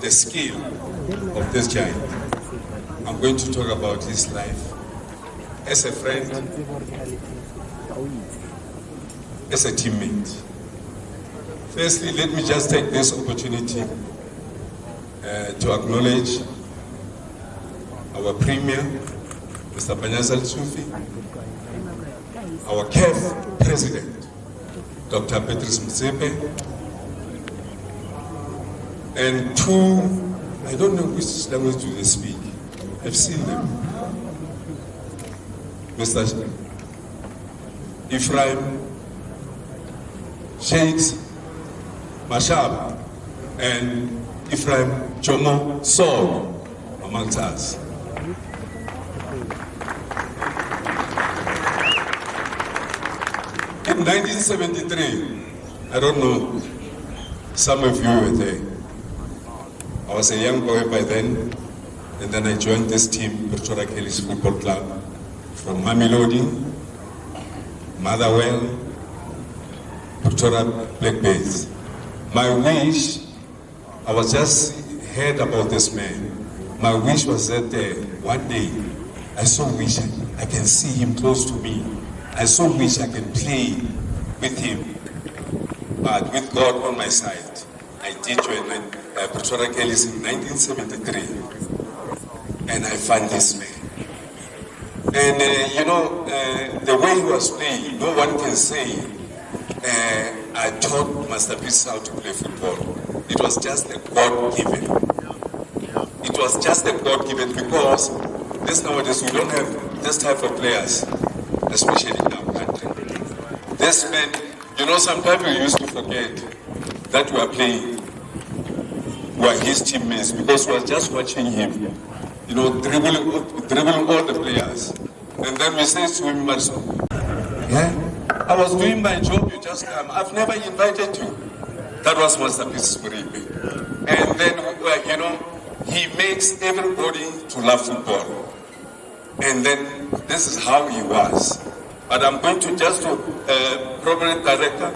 the skill of this giant. I'm going to talk about his life as a friend, as a teammate. Firstly, let me just take this opportunity to acknowledge our Premier, Mr. Panyazal Sufi, our CAF President, Dr. Petrus Moripe, and two, I don't know which language do they speak. I've seen them. Mr. Ephraim, Sheikhs, Lechaba, and Ephraim Jomo Saul, amongst us. In 1973, I don't know, some of you were there. I was a young boy by then, and then I joined this team, Pretoria Kelly's Football Club, from Mamelodi, Motherwell, Pretoria Black Bears. My wish, I was just heard about this man. My wish was that one day, I so wish I can see him close to me. I so wish I can play with him, but with God on my side. I did join Pretoria Kelly's in 1973, and I found this man. And the way he was playing, no one can say, I taught Masterpiece how to play football. It was just a God-given. It was just a God-given because this nowadays we don't have this type of players, especially in our country. This man, sometimes we used to forget that we are playing, we are his teammates because we are just watching him, dribbling all the players. And then we say to him, I was doing my job, you just come. I've never invited you. That was Masterpiece Moripe. And then, he makes everybody to love football. And then this is how he was. But I'm going to program director,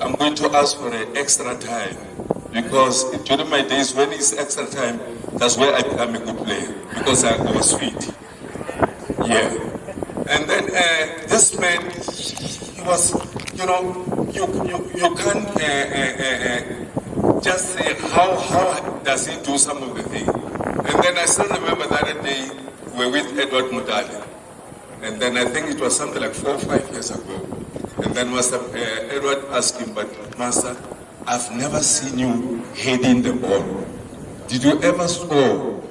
I'm going to ask for an extra time because during my days when it's extra time, that's where I become a good player because I was fit. Yeah. And then this man, he was, you can't just say how does he do some of the things. And then I still remember that day we were with Edward Mudali. And then I think it was something like 4 or 5 years ago. And then Master Edward asked him, but Master, I've never seen you heading the ball. Did you ever score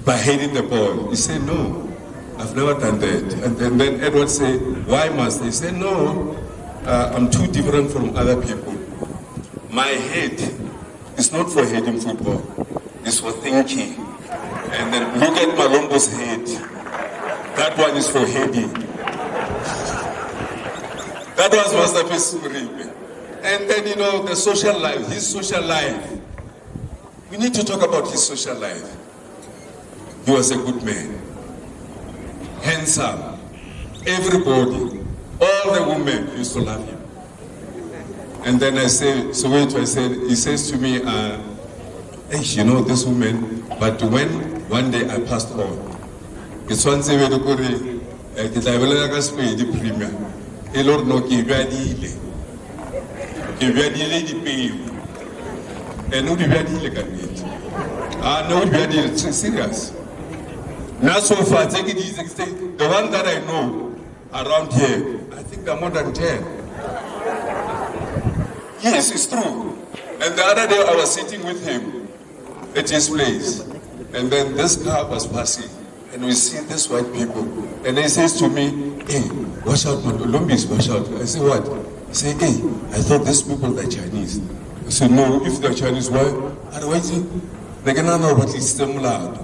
by heading the ball? He said, no, I've never done that. And then Edward said, why, Master? He said, no, I'm too different from other people. My head is not for heading football, it's for thinking. And then look at Malombo's head. That one is for heading. That was Masterpiece Moripe. And then, the social life, his social life. We need to talk about his social life. He was a good man. Handsome. Everybody, all the women used to love him. And then I say, he says to me, hey, this woman, but when one day I passed on, it's one say, the premier, a Lord no give you the pay. And no, no, serious. Now, so far, take it easy. The one that I know around here, I think there are more than 10. Yes, it's true. And the other day I was sitting with him at his place, and then this car was passing, and we see these white people, and he says to me, hey, watch out, Lumbis, watch out. I say, what? He said, hey, I thought these people are Chinese. I said, no, if they're Chinese, why? Otherwise, they cannot know what is similar.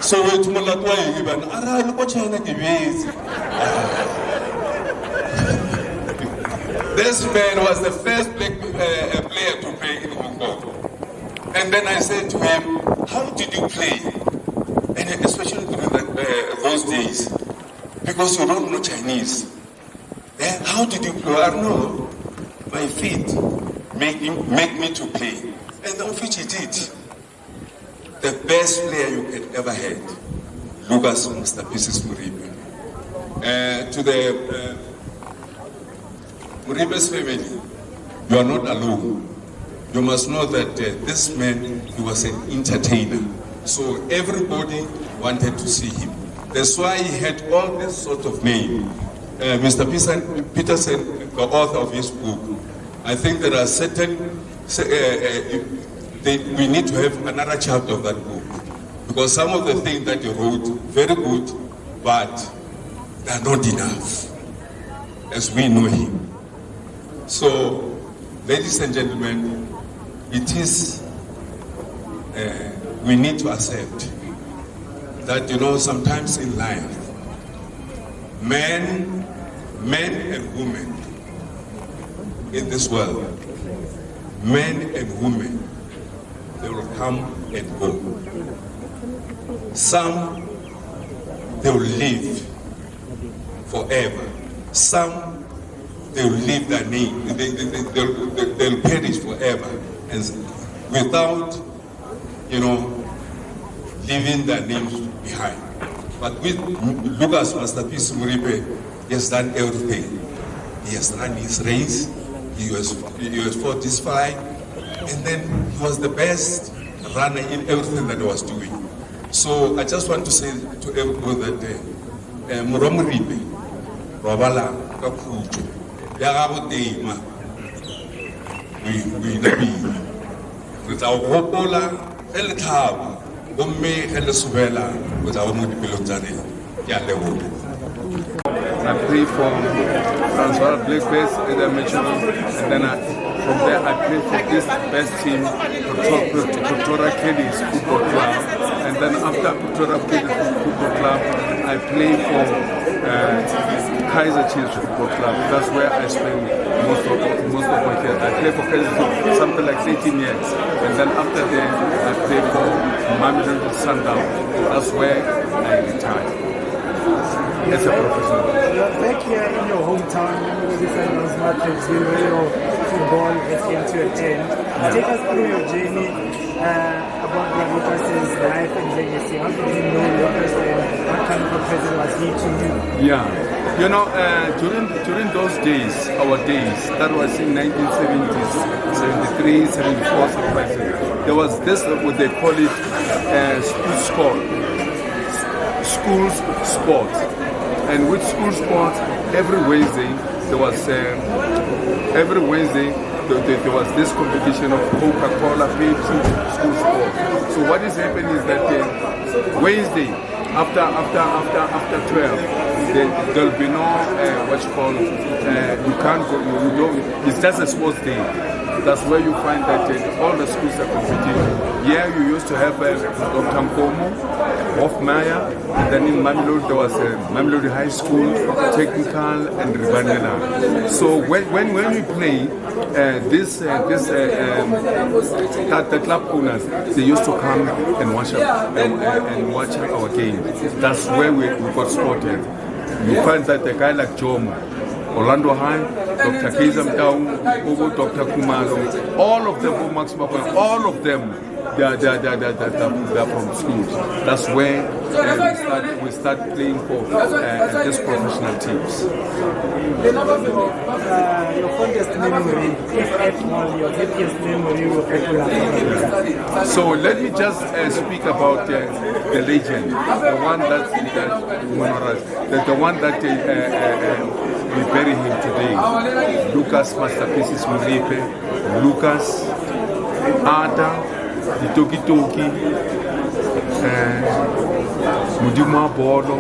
So we to Mulatwa, even, look what China gives. This man was the first black player to play in Hong Kong. And then I said to him, how did you play? And especially during those days, because you don't know Chinese. How did you play? I don't know. My fit, make me to play. And of which he did. The best player you can ever had, Lucas Masterpieces Moripe. To the Moripe's family, you are not alone. You must know that this man, he was an entertainer. So everybody wanted to see him. That's why he had all this sort of name. Mr. Peterson, the author of his book, I think there are certain, we need to have another chapter of that book. Because some of the things that he wrote, very good, but they are not enough, as we know him. So, ladies and gentlemen, it is, we need to accept that, sometimes in life, men and women in this world, men and women, they will come and go. Some, they will live forever. Some, they will leave their name, they'll perish forever, and without, leaving their names behind. But with Lucas Masterpiece Moripe, he has done everything. He has run his race, he was fought his fight, and then he was the best runner in everything that he was doing. So I just want to say to everyone that Moripe, Robala, Kapucho, Yagaboteima, we with our Hopola, Lechaba, Umme, Subela, with our Mudipilotari, Yalewo. I play for Transvaal Blackbirds, as I mentioned, and then from there I play for this best team, Pretoria Caddies Football Club, and then after Pretoria Caddies Football Club, I play for Kaiser Chiefs Football Club. That's where I spend most of my career. I play for Kaiser Chiefs something like 18 years, and then after that I play for Malombo Sundown. That's where I retired. As a professional. You're back here in your hometown, this those markets, where your football has came to an end. Take us through your journey about Lucas's life and legacy. How did you know Lucas and what kind of a person was he to you? Yeah, during those days, our days, that was in 1970s, 73, 74, something like that. There was this, what they call it, school sport. And with school sports, every Wednesday there was this competition of Coca-Cola, Pepsi, school sport. So what is happening is that Wednesday after 12, there'll be no you can't go. You don't. It's just a sports day. That's where you find that all the schools are competing. Here you used to have Dr. Nkomo, Hofmeyer, and then in Mamelodi there was Mamelodi High School, Technical, and Rivanela. So when we play, the club owners, they used to come and watch our game. That's where we got spotted. You find that a guy like Jomo, Orlando High, Dr. Kaiser Mtau, Dr. Kumalo, all of them, Max Mapon, all of them, they're from schools. That's where we start playing for these professional teams. Your fondest memory, if at all, your happiest memory of Ekula. So let me just speak about the legend, the one that we bury him today. Lucas Masterpieces Moripe, Lucas, Ada, the Toki Toki, Mudima Bolo,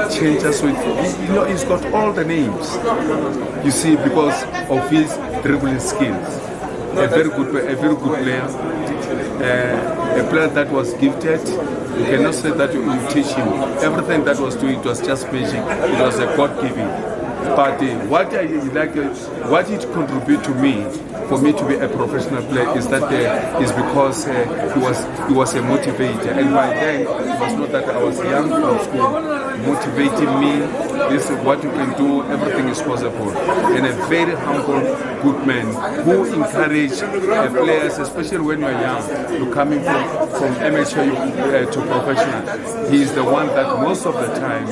Changes with, he's got all the names. You see, because of his dribbling skills. A very good player. A player that was gifted. You cannot say that you teach him. Everything that was doing, it was just magic. It was a God-giving. But what it contributed to me, for me to be a professional player, is that is because he was a motivator. And by then, it was not that I was young from school. motivating me. This is what you can do, everything is possible. And a very humble, good man who encourage players, especially when you're young, you're coming from amateur to professional. He is the one that most of the time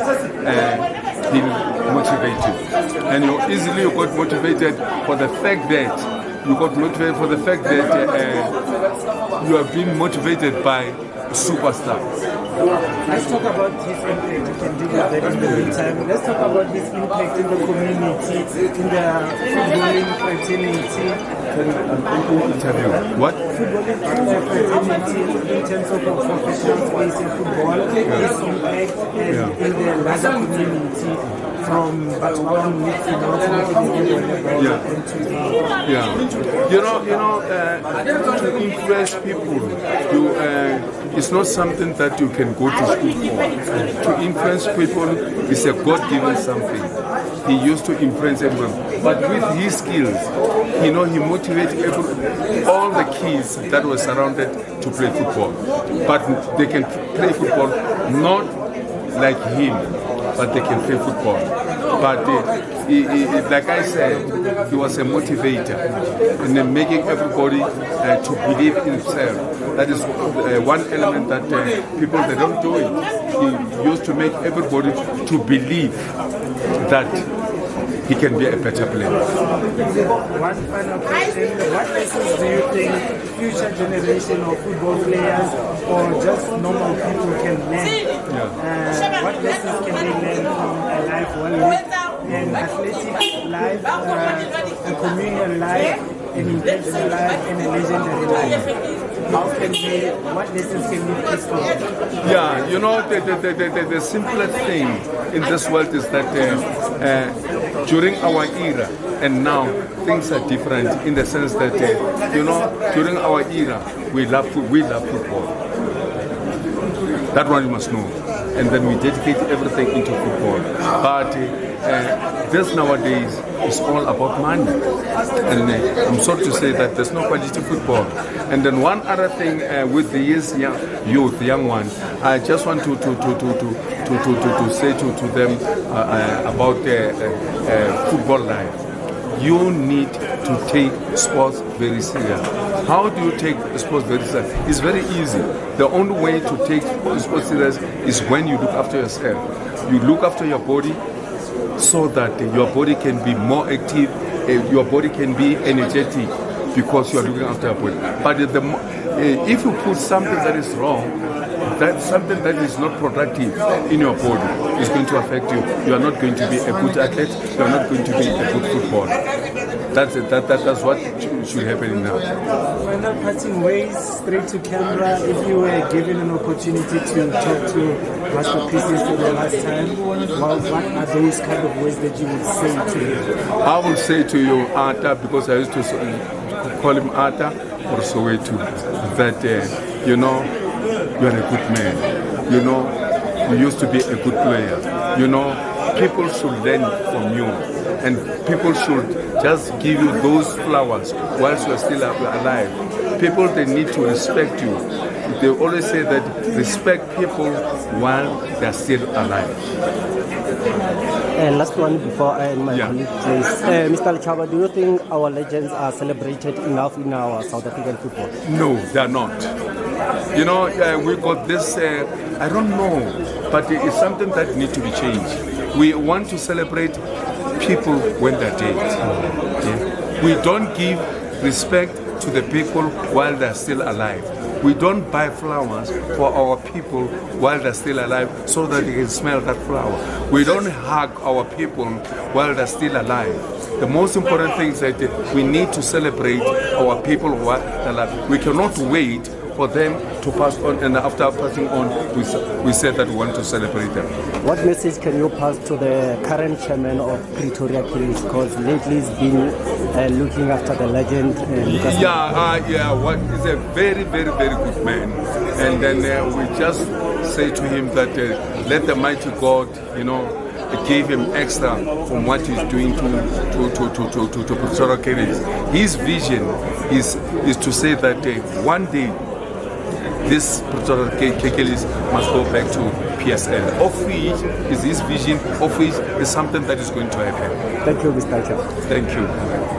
he'll motivate you. And you got motivated for the fact that you are being motivated by superstars. Let's talk about his impact. You can do that in the meantime. Let's talk about his impact in the community, in the footballing fraternity. What? Footballing fraternity in terms of a professional space in football, his impact and in the larger community. From Batman to influence people, it's not something that you can go to school for. To influence people is a God-given something. He used to influence everyone, but with his skills, he motivated all the kids that were surrounded to play football. But they can play football not like him, but they can play football. But like I said, he was a motivator and making everybody to believe in himself. That is one element that people, they don't do it. He used to make everybody to believe that he can be a better player. One final question. What lessons do you think future generation of football players or just normal people can learn? What lessons can they learn from a life well lived, an athletic life, a communal life, an intentional life, and a legendary life? What lessons can we teach from them? Yeah, the simplest thing in this world is that during our era and now things are different in the sense that during our era we love football. That one you must know, and then we dedicate everything into football. But this nowadays is all about money, and I'm sorry to say that there's no quality football. And then one other thing with the young ones, I just want to say to them about football life. You need to take sports very serious. How do you take sports very serious? It's very easy. The only way to take sports serious is when you look after yourself. You look after your body so that your body can be more active, your body can be energetic because you are looking after your body. But if you put something that is wrong, that's something that is not productive in your body, is going to affect you. You are not going to be a good athlete. You are not going to be a good footballer. That's what should happen now. Final parting ways, straight to camera. If you were given an opportunity to talk to masterpieces for the last time, what are those kind of words that you would say to him? I would say to you, Arta, because I used to call him Arta or Soweto, that you are a good man. You used to be a good player. People should learn from you, and people should just give you those flowers whilst you are still alive. People, they need to respect you. They always say that respect people while they are still alive. Last one before I end my colleague, please. Mr. Lechaba, do you think our legends are celebrated enough in our South African football? No, they are not. We got this, I don't know, but it's something that needs to be changed. We want to celebrate people when they're dead. Yeah? We don't give respect to the people while they're still alive. We don't buy flowers for our people while they're still alive so that they can smell that flower. We don't hug our people while they're still alive. The most important thing is that we need to celebrate our people while they're alive. We cannot wait for them to pass on, and after passing on, we said that we want to celebrate them. What message can you pass to the current chairman of Pretoria Kings? Because lately he's been looking after the legend. He's a very, very, very good man. And then we just say to him that let the mighty God, gave him extra from what he's doing to Pretoria Kings. His vision is to say that one day this Pretoria Kings must go back to PSL, of which is his vision, of which is something that is going to happen. Thank you, Mr. Chair. Thank you.